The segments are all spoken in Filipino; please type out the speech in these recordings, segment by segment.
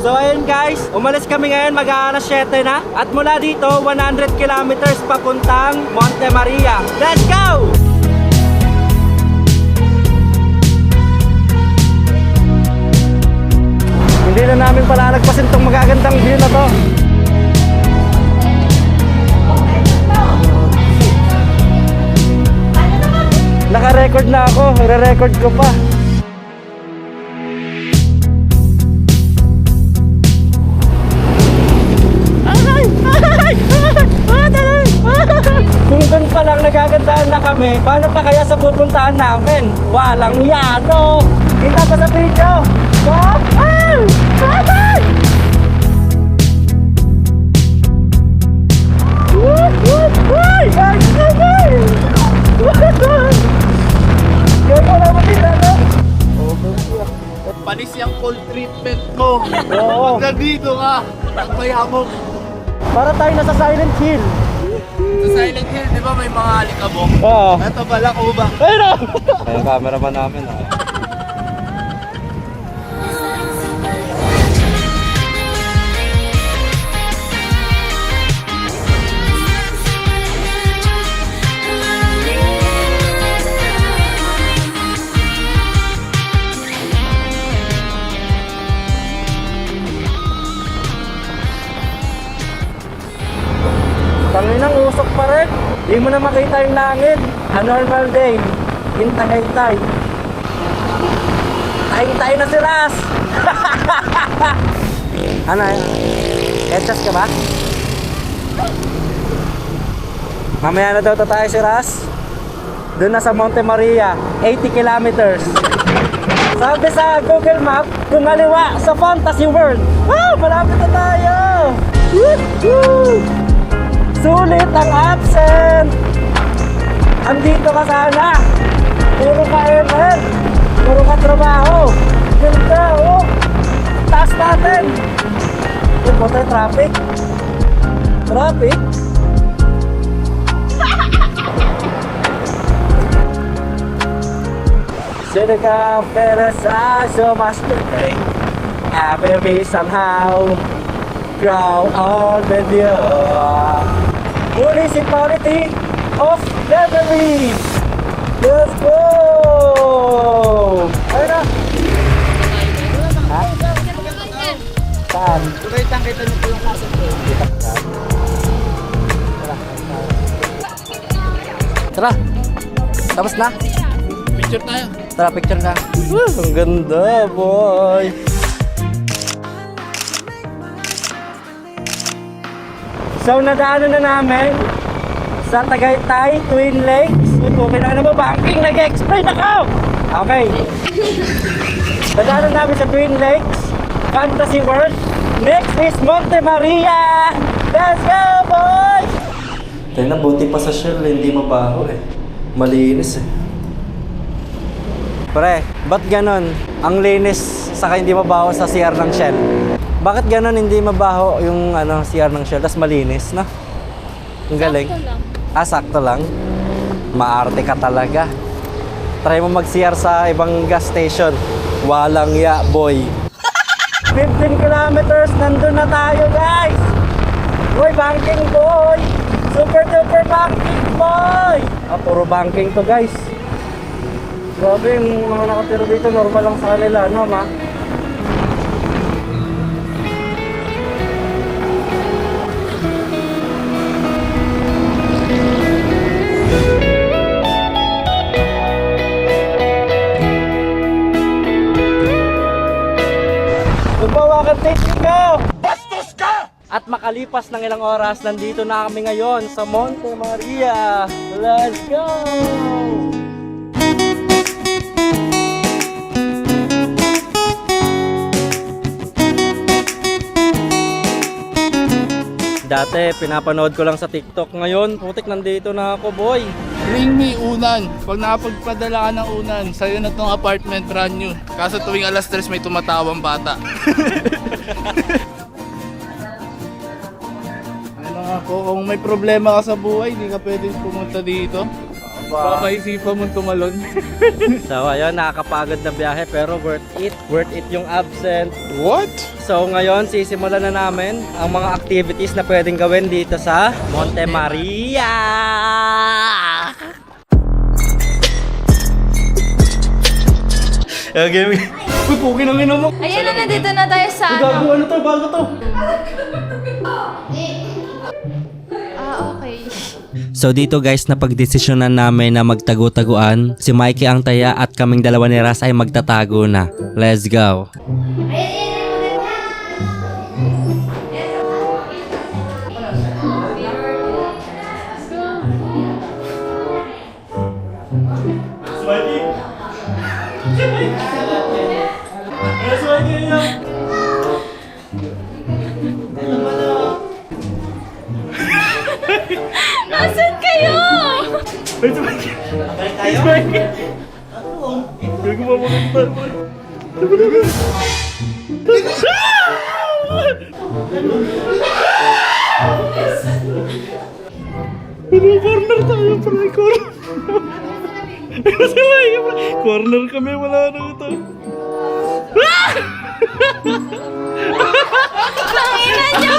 So ayun guys, umalis kami ngayon mag-aalas 7 na. At mula dito, 100 kilometers papuntang Monte Maria. Let's go! Hindi na namin palalagpasin itong magagandang view na to. Naka-record na ako, re-record ko pa. Kung doon pa lang nagagandaan na kami, paano pa kaya sa pupuntahan namin? Walang yano! Kita pa sa video! Panis yung cold treatment mo. Oo. Pag nandito ka, magmayamog. Para tayo nasa Silent Hill. Sa Silent Hill, di ba may mga alikabok? Oo. Ito pala, kuba. Ayun o! Ayun, cameraman namin. Tanginang usok pa rin. Hindi mo na makita yung langit. A normal day in Tagaytay. Tagaytay na si Ras. Ano yun? Headshots ka ba? Mamaya na daw tayo si Ras. Doon na sa Monte Maria, 80 kilometers. Sabi sa Google Map, kumaliwa sa Fantasy World. Wow, malapit na tayo. Woo! Sulit ang absent. Andito ka sana. Puro ka ML. Puro ka trabaho. Ganda oh. Taas natin. Ito tayo traffic. Traffic. Seneca Perez so much today. Happy me somehow. Grow on with you. Municipality of Leveries. Let's go! Ayun na! Ha? Saan? Kita niyo po yung kaso ko. Tara! Tapos na? Picture tayo. Tara, picture na. Ang ganda, boy! So, nadaanan na namin sa Tagaytay, Twin Lakes. Ito, kailangan na ba banking? Nag-explain ako! Okay. Nadaanan namin sa Twin Lakes, Fantasy World. Next is Monte Maria! Let's go, boys! Tingnan, buti pa sa Shell, hindi mabaho eh. Malinis eh. Pre, ba't ganon? Ang linis, saka hindi mabaho sa CR ng Shell. Bakit ganon hindi mabaho yung CR ng Shell, tas malinis, no? Ang galing. Sakto lang. Sakto lang. Maarte ka talaga. Try mo mag-CR sa ibang gas station. Walang ya, boy. 15 kilometers, nandun na tayo, guys! Boy, banking, boy! Super duper banking, boy! Puro banking to, guys. Grabe, yung mga nakatiro dito, normal lang sa kanila, no, ma? Magbawakan taste ko! Bastos ka! At makalipas ng ilang oras, nandito na kami ngayon sa Monte Maria. Let's go! Dati, pinapanood ko lang sa TikTok. Ngayon, putik nandito na ako, boy. Bring me unan. Pag nakapagpadala ka ng unan, sa'yo na tong apartment brand new. Kaso tuwing alas 3 may tumatawang bata. Ano ako, kung may problema ka sa buhay, hindi ka pwedeng pumunta dito. Baka isipan mong tumalon. So ayun, nakakapagod na biyahe pero worth it. Worth it yung absent. What? So ngayon, sisimulan na namin ang mga activities na pwedeng gawin dito sa Monte Maria. Okay, uy, puki ng ino mo. Ayan na, nandito na tayo sa Gago, ano to? Bago to? okay. So dito guys, napagdesisyonan namin na magtago-taguan. Si Mikey ang taya at kaming dalawa ni Ras ay magtatago na. Let's go. Nasaan kayo? Corner tayo, pre. Corner kami, wala na ito. Panginan niyo!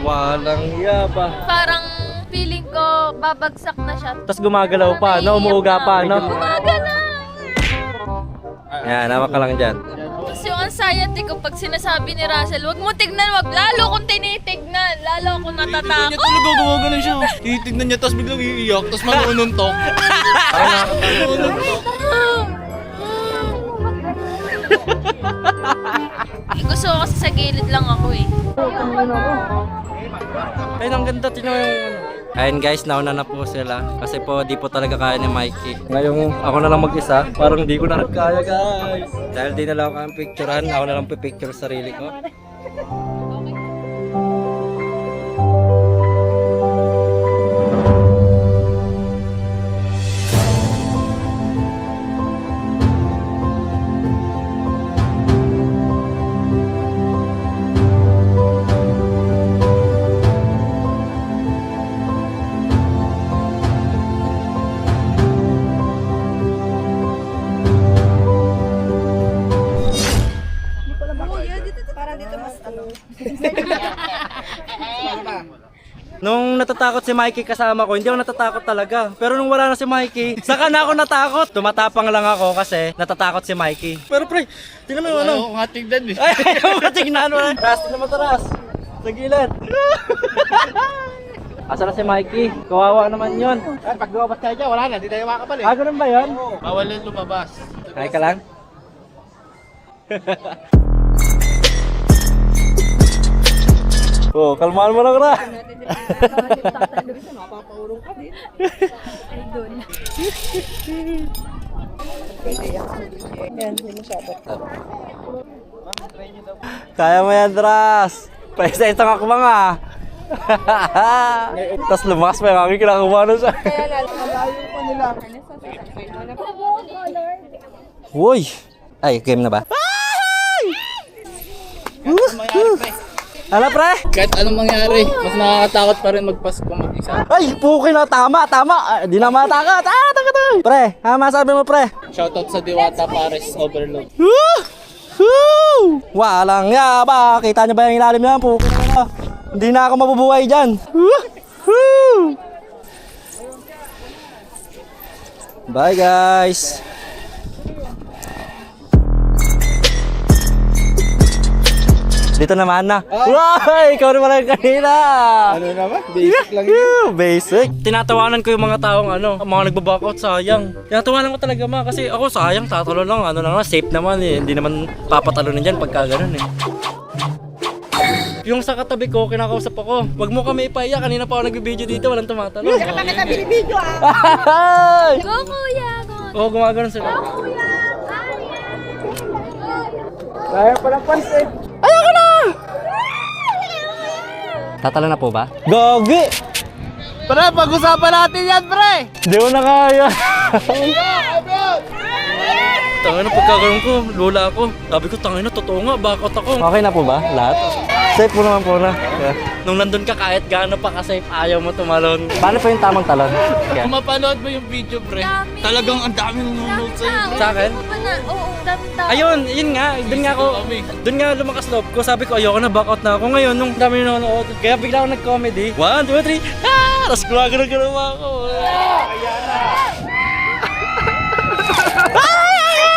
Walang yaba. Parang feeling ko babagsak na siya. Tapos gumagalaw pa, no? Umuuga pa, no? Gumagalaw! Yan, hawak ka lang dyan. Tapos yung anxiety ko pag sinasabi ni Russell, wag mo tignan, wag lalo kung tinitignan, lalo akong natatakot. Talaga gumagano siya. Titignan niya, tapos biglang iiyak, tapos manununtok. Gusto ko kasi sa gilid lang ako eh. Ayun, ang ganda. Tingnan mo yung ano. Ayun guys, nauna na po sila. Kasi po, di po talaga kaya ni Mikey. Ngayong ako na lang mag-isa, parang di ko na kaya guys. Dahil di na lang ako ang picturean, ako na lang pipicture sarili ko. Nung natatakot si Mikey kasama ko, hindi ako natatakot talaga. Pero nung wala na si Mikey, saka na ako natakot. Tumatapang lang ako kasi natatakot si Mikey. Pero pre, tingnan mo yung ano. Ano, nga tignan eh. Ay, ayaw mo tingnan mo. Ras, tingnan mo to, Ras. Sa gilid. Asa na si Mikey? Kawawa naman yun. Ay, pag lumabas tayo dyan, wala na, hindi tayo makakabal eh. Ah, ganun ba yun? Bawal yan lumabas. Ay ka lang. Oh, kalmahan mo lang, Ra. Kaya mo yan, Dras. Paisa-isang ako mga. Tapos lumakas pa yung aking kinakuha sa. Uy! Ay, game na ba? Ano, pre? Kahit anong mangyari, mas nakakatakot pa rin magpasko mag-isa. Ay, puki na. Tama. Di na matakot. Takot. Pre, masabi mo, pre? Shoutout sa Diwata Pares Overload. Woo! Walang yaba. Kita niyo ba yung ilalim niyan? Puki na. Hindi na ako mabubuhay dyan. Woo! Bye, guys. Dito naman na. Wow! Ikaw naman ang kanina. Ano naman? Basic lang yun. Basic. Tinatawanan ko yung mga taong mga nagbabakout, sayang. Tinatawanan ko talaga kasi ako sayang, tatalo lang, safe naman eh. Hindi naman papatalunin dyan pagka ganun eh. Yung sa katabi ko, kinakausap ako. Wag mo kami ipaiyak, kanina pa ako nagbibideo dito, walang tumatalo. Go kuya! Oo, gumagano sila. Go kuya! Kaya pa ng pansin. Ayoko na! Tatalo na po ba? Gogi! Pre, pag-usapan natin yan, pre! Hindi ko na kaya. Tangina, pagkakaroon ko, lola ako. Sabi ko, tangina, totoo nga, bakot ako. Okay na po ba? Lahat? Safe mo naman po na. Nung nandun ka kahit gaano pa ka-safe, ayaw mo tumalon. Paano pa yung tamang talon? Kung mapanood mo yung video, pre, Dami. talagang ang dami nanonood sa'yo. Sa akin? Oo, daming tao. Ayun, yun nga, dun nga lumakas loob ko. Sabi ko, ayoko na, back out na ako. Ngayon, nung dami nanonood, kaya bigla ako nag-comedy. 1, 2, 3, tapos gumagano-gano ako.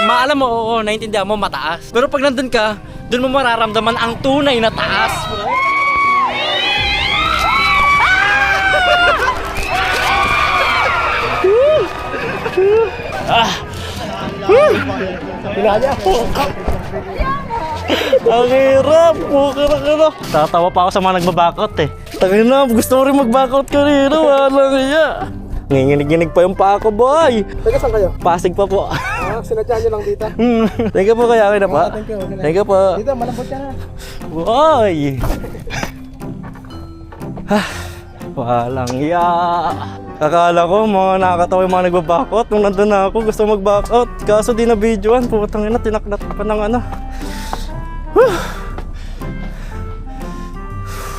Maalam mo, oo, naiintindihan mo, mataas. Pero pag nandun ka, dun mo mararamdaman ang tunay na taas. Ang hirap, bukira-kira. Tatawa pa ako sa mga nagbabackout eh. Tangin na, gusto ko rin mag-backout kanina, walang iya. Nginginig-nginig pa yung pa ako, boy. Teka, saan kayo? Pasig pa po. Sinadya nyo lang dito. Thank you po kaya akin na pa. Thank you. Thank you po. Dito, malambot ka na. Boy! Walang iya. Akala ko mga nakakatawa yung mga nagbabackout. Nung nandun na ako, gusto mag-backout. Kaso di na videoan. Putang ina, tinaklat pa ng ano.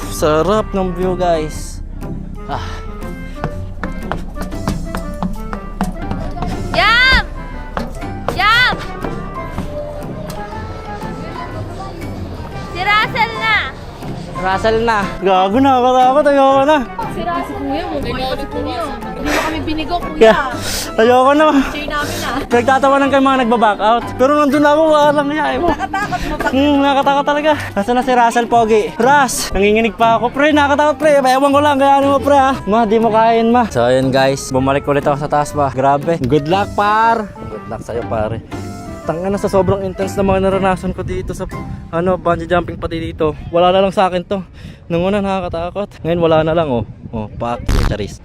Sarap ng view, guys. Yam! Yam! Si Russell na! Russell na. Gago na, nakakatakot. Ayoko na. Si Russell, kuya mo. Si kuya. Hindi mo kami binigo, Kaya, kuya. ayoko na. Share namin na. Nagtatawanan kayo mga nagbaback out. Pero nandun ako, walang iya. Nakatakot mo. Nakatakot talaga. Nasaan na si Russell Pogi? Ras, nanginginig pa ako. Pre, nakatakot pre. Ewan ko lang, kaya ano mo pre ha. Ma, di mo kain ma. So ayun guys, bumalik ulit ako sa taas ba. Grabe. Good luck par. Good luck sa'yo pare. Tangina sa sobrang intense na mga naranasan ko dito sa bungee jumping pati dito. Wala na lang sa akin to. Nung una nakakatakot. Ngayon wala na lang oh. Oh, pak, charis.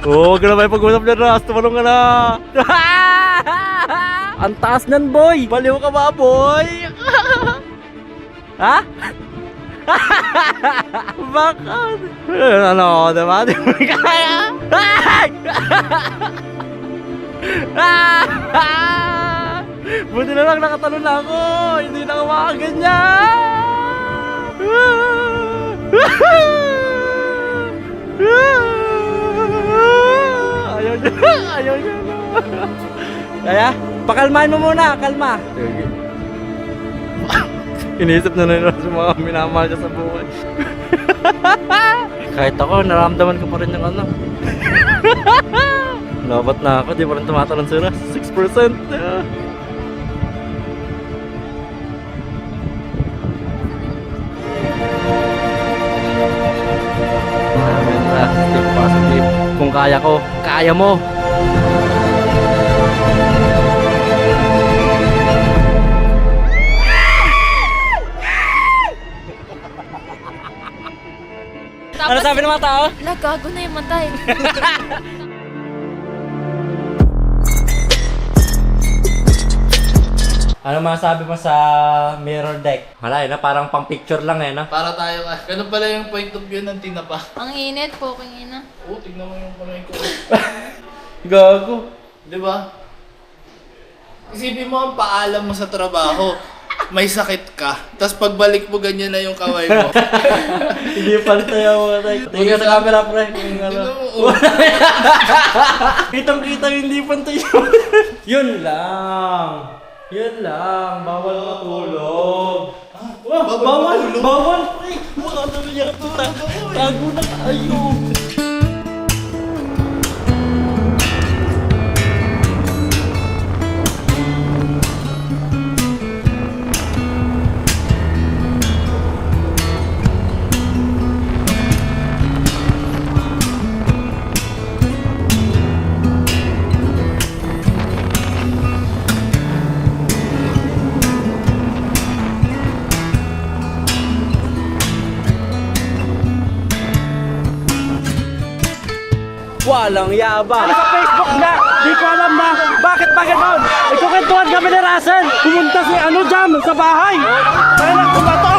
Oh, grabe pag-usap niya Ras, tumalong ka na. Ang taas niyan boy. Baliw ka ba boy? Ha? Bakit? Ano, diba? Di mo kaya? Buti na lang nakatalon na ako. Hindi na ako makaganyan. Ayaw niya. Ayaw niya. Kaya, pakalmahin mo muna. Kalma. Inisip na nila sa mga minamahal niya sa buhay. Kahit ako, naramdaman ko pa rin yung ano. Labat na ako, di pa rin tumatalon sila. 6%. Stay positive. Kung kaya ko, kaya mo. Ano sabi ng mga tao? Nagago na yung matay. Ano masabi mo sa mirror deck? Wala na, parang pang picture lang eh, no? Para tayo ganun pala yung point of view ng tinapa. Ang init po, ina. Oo, tignan mo yung kamay ko. Gago. Di ba? Isipin mo ang paalam mo sa trabaho. May sakit ka. Tapos pagbalik mo, ganyan na yung kamay mo. Hindi pala tayo mga tayo. Tingin ka sa camera, pre. Yung ano. Tignan mo, oh. Kitang-kita hindi pantay. Yun lang. Yun lang. Bawal matulog. Bawal. Bawal, pre. Baka ano yan. Tago na tayo. Walang yabang. Ano sa Facebook na? Di ko alam na. Bakit pa ganon? Ikukentuhan kami ni Russell. Pumunta si Jam sa bahay. Kaya lang kumato.